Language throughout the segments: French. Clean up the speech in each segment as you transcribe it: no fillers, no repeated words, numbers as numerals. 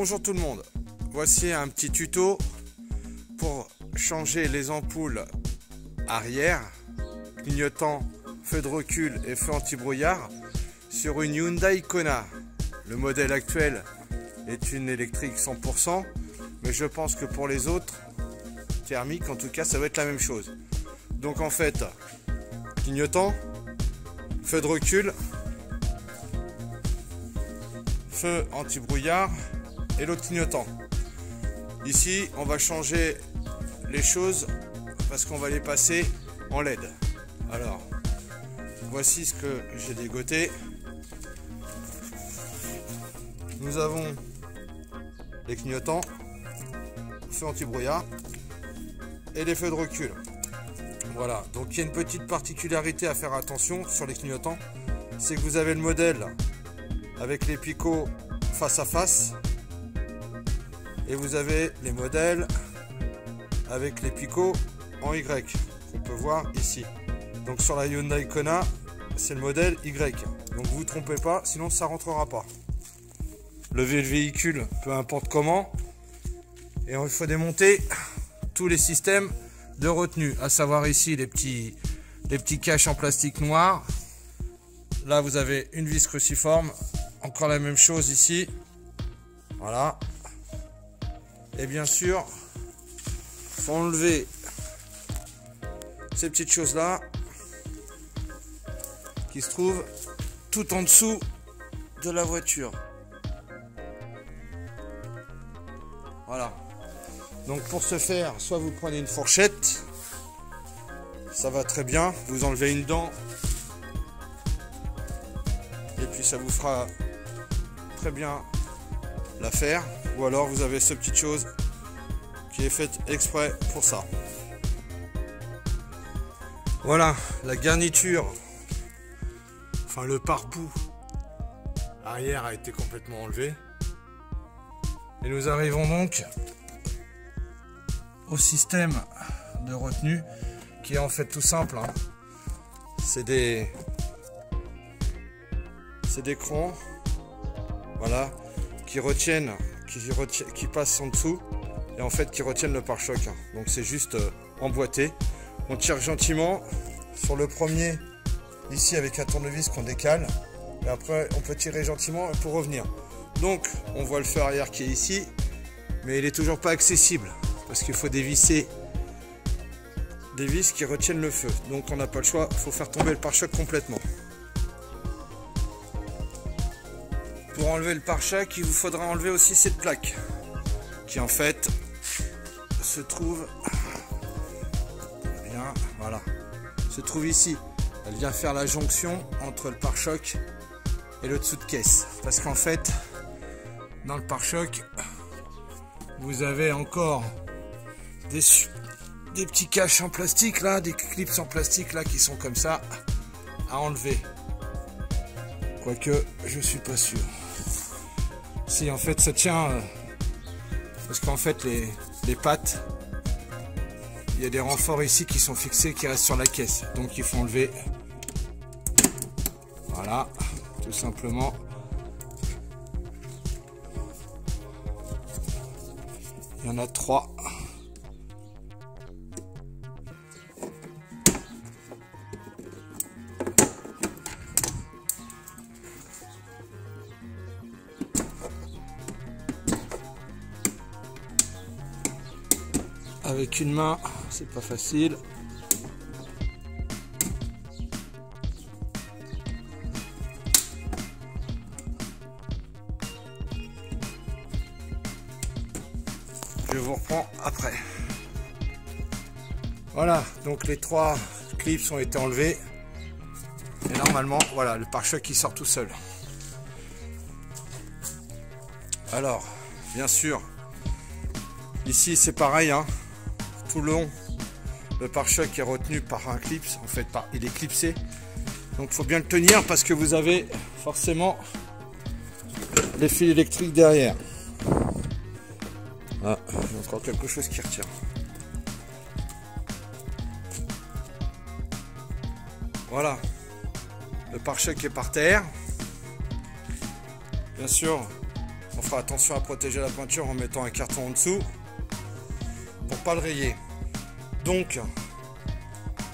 Bonjour tout le monde, voici un petit tuto pour changer les ampoules arrière, clignotant, feu de recul et feu anti-brouillard sur une Hyundai Kona. Le modèle actuel est une électrique 100%, mais je pense que pour les autres, thermiques en tout cas, ça va être la même chose. Donc en fait, clignotant, feu de recul, feu anti-brouillard et l'autre clignotant. Ici on va changer les choses parce qu'on va les passer en LED. Alors voici ce que j'ai dégoté. Nous avons les clignotants, feu anti-brouillard et les feux de recul. Voilà, donc il y a une petite particularité à faire attention sur les clignotants, c'est que vous avez le modèle avec les picots face à face et vous avez les modèles avec les picots en Y qu'on peut voir ici. Donc sur la Hyundai Kona c'est le modèle Y, donc vous ne trompez pas, sinon ça rentrera pas. Levez le véhicule peu importe comment et il faut démonter tous les systèmes de retenue, à savoir ici les petits caches en plastique noir. Là vous avez une vis cruciforme, encore la même chose ici, voilà. Et bien sûr faut enlever ces petites choses là qui se trouvent tout en dessous de la voiture. Voilà, donc pour ce faire, soit vous prenez une fourchette, ça va très bien, vous enlevez une dent et puis ça vous fera très bien l'affaire, ou alors vous avez cette petite chose qui est faite exprès pour ça. Voilà, la garniture, enfin le pare-boue arrière a été complètement enlevé. Et nous arrivons donc au système de retenue qui est en fait tout simple, hein. C'est des crans, voilà, qui passent en dessous et en fait qui retiennent le pare-choc, hein. Donc c'est juste emboîté. On tire gentiment sur le premier ici avec un tournevis qu'on décale et après on peut tirer gentiment pour revenir. Donc on voit le feu arrière qui est ici, mais il est toujours pas accessible parce qu'il faut dévisser des vis qui retiennent le feu. Donc on n'a pas le choix, il faut faire tomber le pare-choc complètement. Pour enlever le pare-choc, il vous faudra enlever aussi cette plaque qui en fait se trouve bien, voilà, se trouve ici. Elle vient faire la jonction entre le pare-choc et le dessous de caisse, parce qu'en fait dans le pare-choc vous avez encore des petits caches en plastique là, des clips en plastique là qui sont comme ça à enlever, quoique je suis pas sûr. Si en fait ça tient parce qu'en fait les pattes, il y a des renforts ici qui sont fixés qui restent sur la caisse, donc il faut enlever, voilà, tout simplement. Il y en a 3. Avec une main, c'est pas facile. Je vous reprends après. Voilà, donc les 3 clips ont été enlevés. Et normalement, voilà, le pare-choc qui sort tout seul. Alors, bien sûr, ici c'est pareil, hein, tout le long, le pare-choc est retenu par un clip, en fait, il est clipsé. Donc il faut bien le tenir parce que vous avez forcément les fils électriques derrière. Ah, j'ai encore quelque chose qui retient. Voilà, le pare-choc est par terre. Bien sûr, On fera attention à protéger la peinture en mettant un carton en dessous pour pas le rayer. Donc,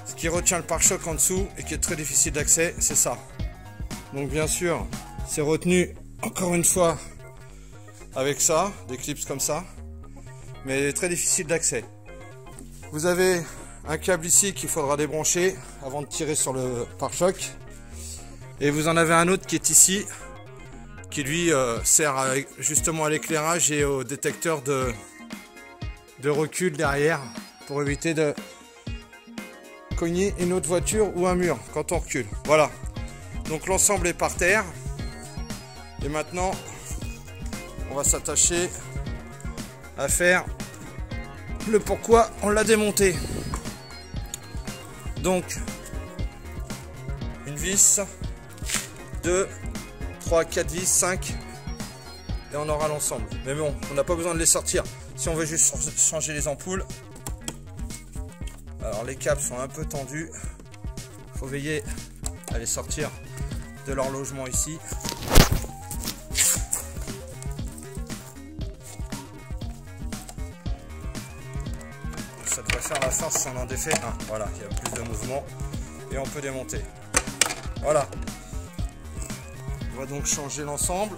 ce qui retient le pare-choc en dessous et qui est très difficile d'accès, c'est ça. Donc bien sûr, c'est retenu encore une fois avec ça, des clips comme ça, mais très difficile d'accès. Vous avez un câble ici qu'il faudra débrancher avant de tirer sur le pare-choc. Et vous en avez un autre qui est ici, qui lui sert justement à l'éclairage et au détecteur de recul derrière pour éviter de cogner une autre voiture ou un mur quand on recule. Voilà, donc l'ensemble est par terre et maintenant on va s'attacher à faire le pourquoi on l'a démonté. Donc une vis, 2, 3, 4 vis, 5 et on aura l'ensemble. Mais bon, on n'a pas besoin de les sortir si on veut juste changer les ampoules. Alors les câbles sont un peu tendus, il faut veiller à les sortir de leur logement ici. Ça devrait faire la fin si on en défait un. Voilà, il y a plus de mouvement et on peut démonter. Voilà. On va donc changer l'ensemble.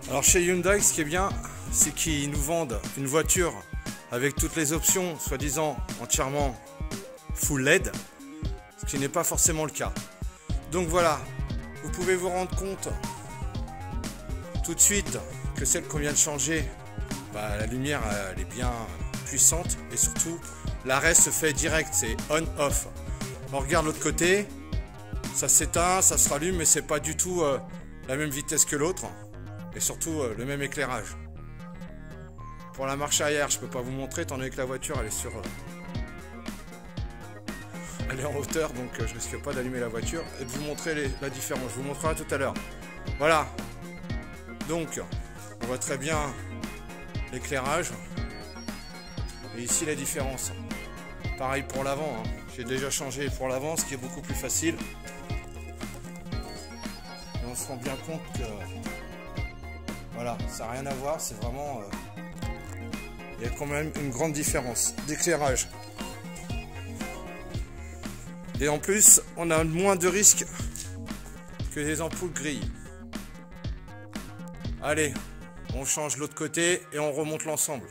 Alors chez Hyundai, ce qui est bien, c'est qu'ils nous vendent une voiture avec toutes les options, soi-disant entièrement full LED, ce qui n'est pas forcément le cas. Donc voilà, vous pouvez vous rendre compte tout de suite que celle qu'on vient de changer, la lumière elle est bien puissante et surtout l'arrêt se fait direct, c'est on-off. On regarde l'autre côté, ça s'éteint, ça se rallume, mais c'est pas du tout la même vitesse que l'autre et surtout le même éclairage. Pour la marche arrière, je peux pas vous montrer étant donné que la voiture elle est sur elle est en hauteur, donc je risque pas d'allumer la voiture et de vous montrer la différence. Je vous montrerai tout à l'heure. Voilà. Donc on voit très bien l'éclairage et ici la différence. Pareil pour l'avant, hein. J'ai déjà changé pour l'avant, ce qui est beaucoup plus facile. Et on se rend bien compte que voilà, ça n'a rien à voir, c'est vraiment il y a quand même une grande différence d'éclairage. Et en plus, on a moins de risques que les ampoules grilles. Allez, on change l'autre côté et on remonte l'ensemble.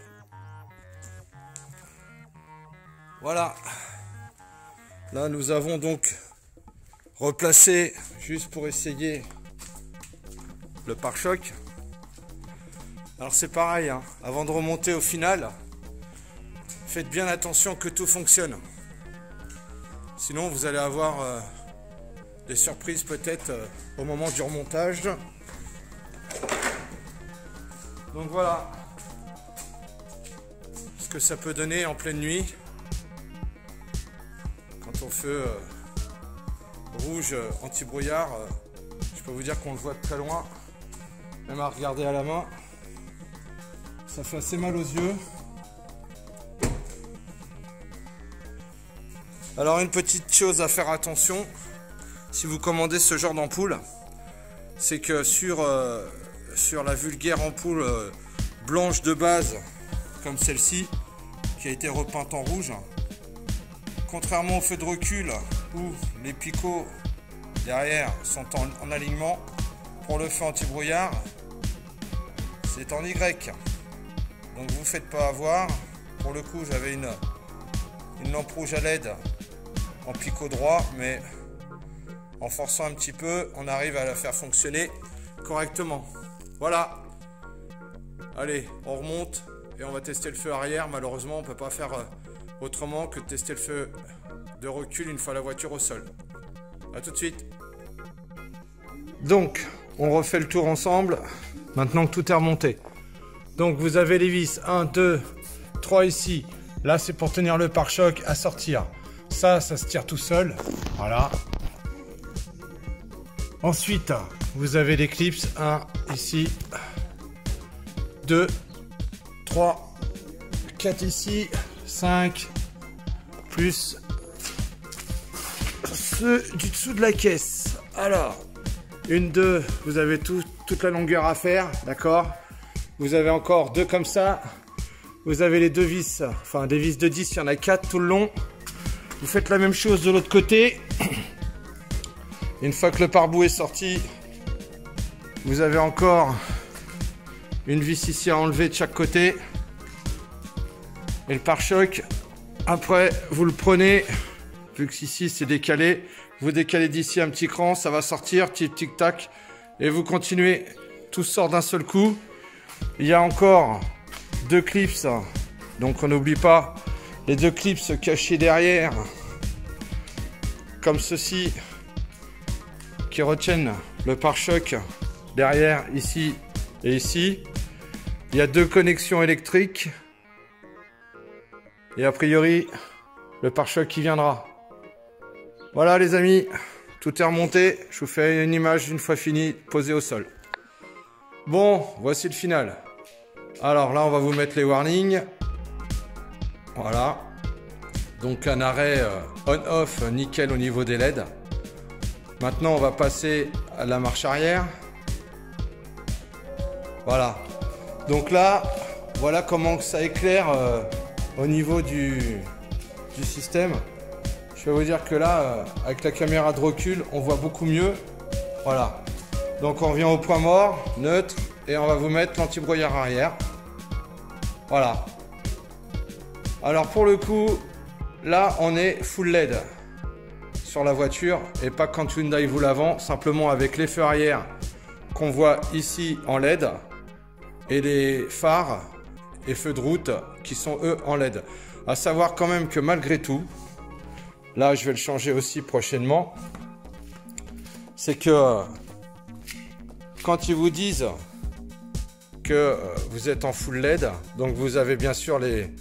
Voilà. Là, nous avons donc replacé, juste pour essayer, le pare-choc. Alors c'est pareil, hein. Avant de remonter au final, faites bien attention que tout fonctionne. Sinon vous allez avoir des surprises peut-être au moment du remontage. Donc voilà ce que ça peut donner en pleine nuit. Quand on fait rouge anti-brouillard, je peux vous dire qu'on le voit de très loin, même à regarder à la main. Ça fait assez mal aux yeux. Alors une petite chose à faire attention si vous commandez ce genre d'ampoule, c'est que sur la vulgaire ampoule blanche de base comme celle-ci qui a été repeinte en rouge, contrairement au feu de recul où les picots derrière sont en alignement, pour le feu anti-brouillard c'est en Y. Donc vous ne faites pas avoir. Pour le coup j'avais une lampe rouge à LED en picot droit, mais en forçant un petit peu on arrive à la faire fonctionner correctement. Voilà. Allez, on remonte et on va tester le feu arrière. Malheureusement on ne peut pas faire autrement que de tester le feu de recul une fois la voiture au sol. A tout de suite. Donc on refait le tour ensemble maintenant que tout est remonté. Donc vous avez les vis 1, 2, 3 ici. Là c'est pour tenir le pare-choc à sortir. Ça se tire tout seul. Voilà. Ensuite, vous avez les clips. 1 ici. 2, 3, 4 ici. 5. Plus ceux du dessous de la caisse. Alors, Une, deux, vous avez toute la longueur à faire, d'accord? Vous avez encore 2 comme ça. Vous avez les 2 vis, enfin des vis de 10, il y en a 4 tout le long. Vous faites la même chose de l'autre côté. Une fois que le pare-boue est sorti, vous avez encore une vis ici à enlever de chaque côté. Et le pare-choc, après vous le prenez, vu que ici c'est décalé, vous décalez d'ici un petit cran, ça va sortir, tic tac, et vous continuez, tout sort d'un seul coup. Il y a encore 2 clips, donc on n'oublie pas les 2 clips cachés derrière, comme ceci, qui retiennent le pare-choc derrière, ici et ici. Il y a 2 connexions électriques. Et a priori, le pare-choc qui viendra. Voilà les amis, tout est remonté. Je vous fais une image une fois fini, posée au sol. Bon, voici le final. Alors là, on va vous mettre les warnings. Voilà. Donc un arrêt on-off nickel au niveau des LED. Maintenant, on va passer à la marche arrière. Voilà. Donc là, voilà comment ça éclaire au niveau du système. Je vais vous dire que là, avec la caméra de recul, on voit beaucoup mieux. Voilà. Donc on revient au point mort, neutre, et on va vous mettre l'anti-brouillard arrière. Voilà. Alors pour le coup, là on est full LED sur la voiture et pas quand Hyundai vous la vend, simplement avec les feux arrière qu'on voit ici en LED et les phares et feux de route qui sont eux en LED. À savoir quand même que malgré tout, là je vais le changer aussi prochainement, c'est que quand ils vous disent que vous êtes en full LED, donc vous avez bien sûr les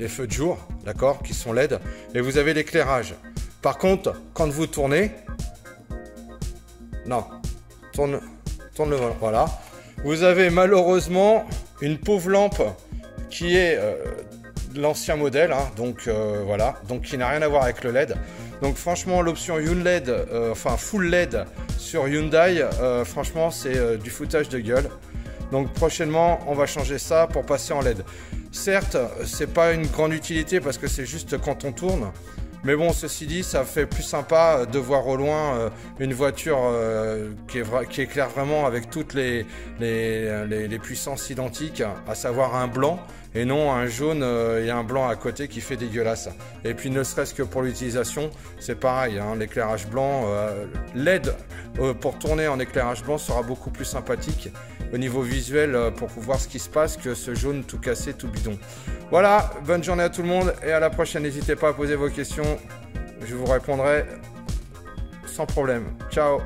feux de jour, d'accord, qui sont LED, et vous avez l'éclairage. Par contre, quand vous tournez, non, tourne le volant, voilà, vous avez malheureusement une pauvre lampe qui est l'ancien modèle, hein, donc voilà, donc qui n'a rien à voir avec le LED. Donc franchement, l'option LED, enfin full LED sur Hyundai, franchement c'est du foutage de gueule. Donc prochainement, on va changer ça pour passer en LED. Certes, c'est pas une grande utilité parce que c'est juste quand on tourne. Mais bon, ceci dit, ça fait plus sympa de voir au loin une voiture qui éclaire vraiment avec toutes les puissances identiques, à savoir un blanc et non un jaune et un blanc à côté qui fait dégueulasse. Et puis ne serait-ce que pour l'utilisation, c'est pareil, hein, l'éclairage blanc, LED pour tourner en éclairage blanc sera beaucoup plus sympathique au niveau visuel pour voir ce qui se passe que ce jaune tout cassé, tout bidon. Voilà, bonne journée à tout le monde et à la prochaine. N'hésitez pas à poser vos questions, je vous répondrai sans problème. Ciao.